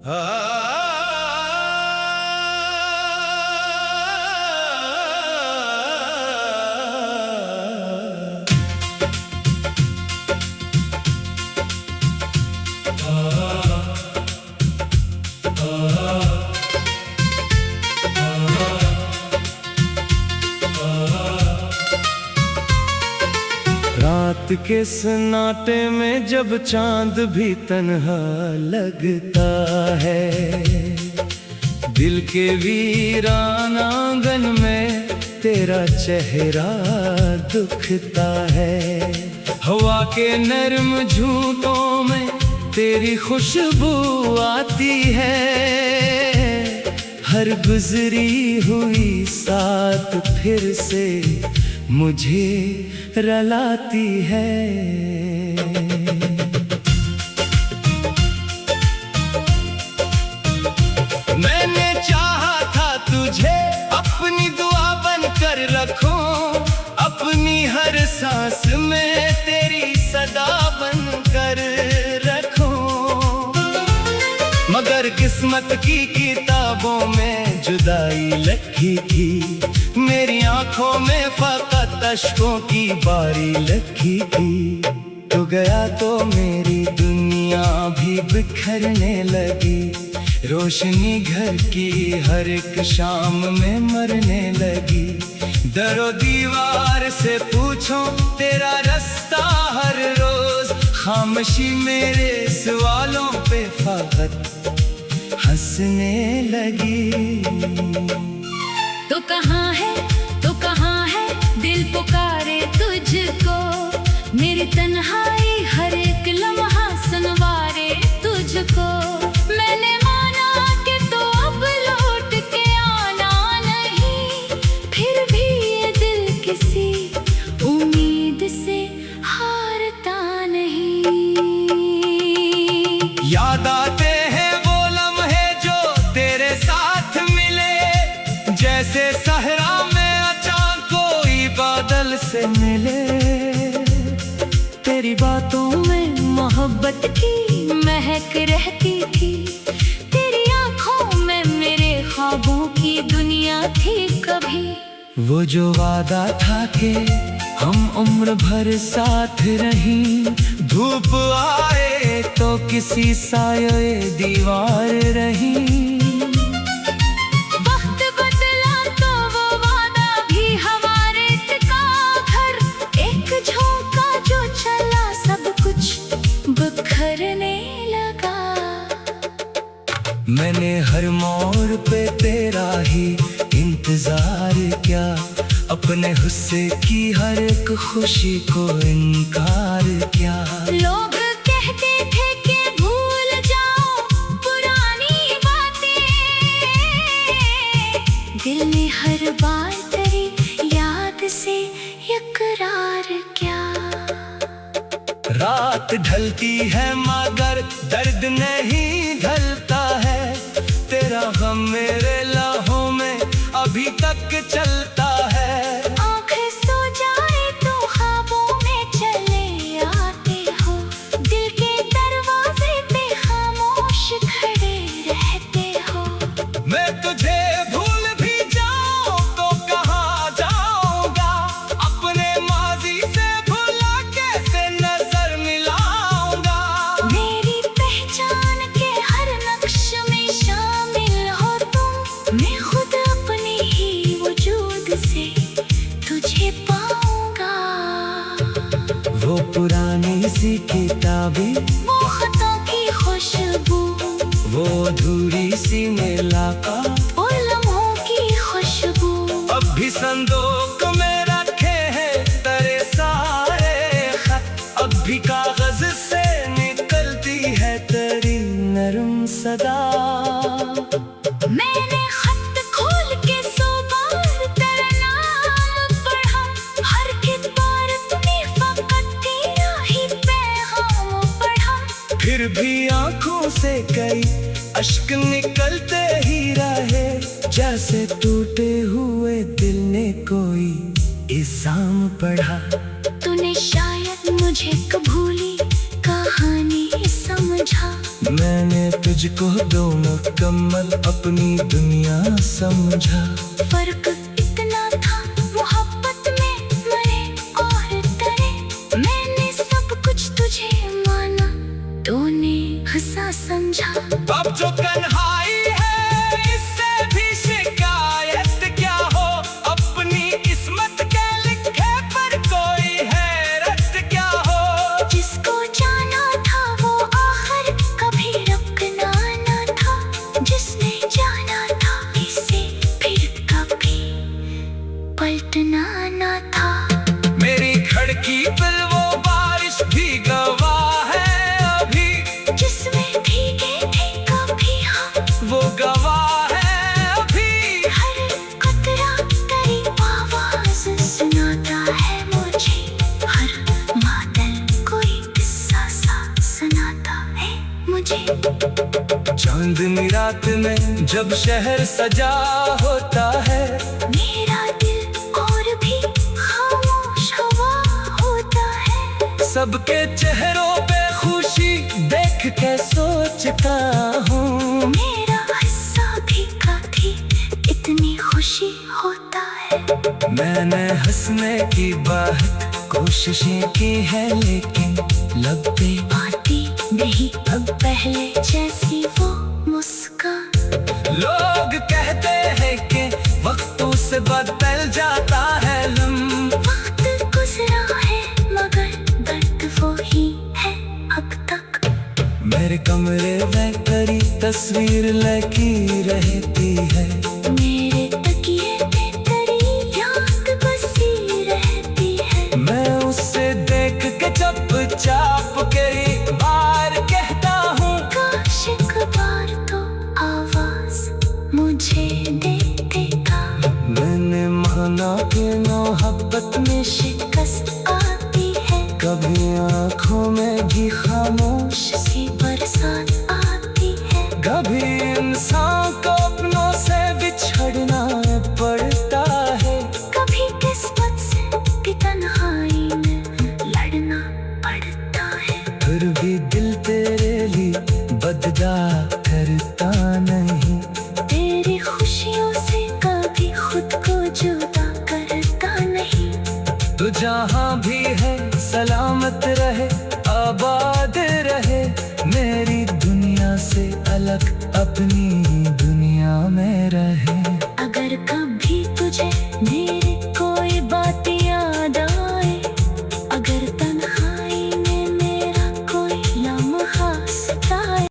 रात के सन्नाटे में जब चांद भी तन्हा लगता है, दिल के वीरान आंगन में तेरा चेहरा दुखता है। हवा के नरम झूठों में तेरी खुशबू आती है, हर गुजरी हुई साथ फिर से मुझे रलाती है। मैंने चाहा था तुझे अपनी दुआ बनकर रखूं, अपनी हर सांस में तेरी सदा बनकर रखूं, मगर किस्मत की किताबों में जुदाई लिखी थी, मेरी आंखों में फकत अश्कों की बारी लिखी थी। तू गया तो मेरी दुनिया भी बिखरने लगी, रोशनी घर की हर एक शाम में मरने लगी। दरो दीवार से पूछो तेरा रास्ता हर रोज, खामोशी मेरे सवालों पे फकत हंसने लगी। तो कहाँ है, तो कहाँ है, दिल पुकारे तुझको, मेरी तन्हाई हर एक लम्हा सुनवारे तुझको। मैंने माना कि तो अब लौट के आना नहीं, फिर भी ये दिल किसी उम्मीद से हारता नहीं। याद आते हैं वो लम्हे जो तेरे साथ मिले, जैसे सहरा में अचानक कोई बादल से मिले। तेरी बातों में मोहब्बत की महक रहती थी, तेरी आंखों में मेरे ख्वाबों की दुनिया थी कभी। वो जो वादा था कि हम उम्र भर साथ रहें, धूप आए तो किसी साये दीवार रही। मैंने हर मोड़ पे तेरा ही इंतजार किया, अपने हुस्से की हर एक खुशी को इनकार किया। लोग कहते थे कि भूल जाओ पुरानी बातें, दिल ने हर बार तेरी याद से इकरार किया। रात ढलती है मगर दर्द नहीं ढलता है, तेरा गम मेरे लहू में अभी तक चलता है। आँखें सो जाए तो ख्वाबों में चले आते हो, दिल के दरवाजे पे खामोश खड़े रहते हो। मैं तुझे भूल भी जाऊं तो कहाँ जाऊंगा, अपने माजी से भुला कैसे नजर मिलाऊंगा। मेरी पहचान के हर नक्श में शामिल हो तुम, मैं खुद अपने ही वजूद से तुझे पाऊंगा। वो पुरानी सी किताबें, वो खतों की खुशबू, वो अधूरी सी मुलाकात, और लम्हों की खुशबू, अब भी संदूक में रखे हैं तेरे सारे खत, अब भी कागज से निकलती है तेरी नरम सदा। मैंने खत खोल के सो बार तेरा नाम पढ़ा, हर एक बार में फकत तेरा ही पैगाम पढ़ा। फिर भी आंखों से कई अश्क निकलते ही रहे, जैसे टूटे हुए दिल ने कोई इल्जाम पढ़ा। तूने शायद मुझे कबूली कहानी समझा, मैंने तुझको दो मुकम्मल अपनी दुनिया समझा। फर्क इतना था मोहब्बत में मरे और डरे, मैंने सब कुछ तुझे माना, तूने हंसा समझा। अब जो कन्हाई है इससे भी शिकायत क्या हो, अपनी किस्मत के लिखे पर कोई हैरत क्या हो। जिसको जाना था वो आखिर कभी रुकना ना था, जिसने जाना था इसे फिर कभी पलटना ना था। मेरी खिड़की पर वो बारिश भी गवाह है अभी, जिसमें भीगे थे कभी हम वो गवाह है अभी। हर कतरा तेरी आवाज सुनाता है मुझे, हर बादल कोई किस्सा सा सुनाता है मुझे। चांदनी रात में जब शहर सजा होता है, मेरा दिल और भी खामोश हुआ होता है। सबके चेहरों पे खुशी देख के सोचता हूँ, मेरा हिस्सा भी कभी इतनी खुशी होता है। मैंने हंसने की बहुत कोशिशें की है लेकिन लब पे आती नहीं अब पहले जैसी वो मुस्कान। लोग कहते हैं कि वक्तों से बदल जाता है वक्त गुजरा है मगर दर्द वो ही है अब तक। मेरे कमरे में तेरी तस्वीर लगी रहती है, मेरे तकिए पे तेरी याद बसी रहती है। मैं उसे देख के चुपचाप कई बार कहता हूँ, काश एक बार तो आवाज मुझे दे देता। मैंने माना कि मोहब्बत में शिकस्त आती है, कभी आँखों में भी खामोश, सी बरसात आती है। कभी इंसान को अपनों से बिछड़ना पड़ता है। कभी किस्मत से भी तन्हाई में लड़ना पड़ता है। फिर भी दिल तेरे लिए बदला करता नहीं, तेरी खुशियों से कभी खुद को जुदा करता नहीं। तू जहाँ भी है सलामत रहे, आबाद रहे, मेरी दुनिया से अलग अपनी दुनिया में रहे। अगर कभी तुझे मेरी कोई बात याद आए, अगर तन्हाई में मेरा कोई लम्हा सताए।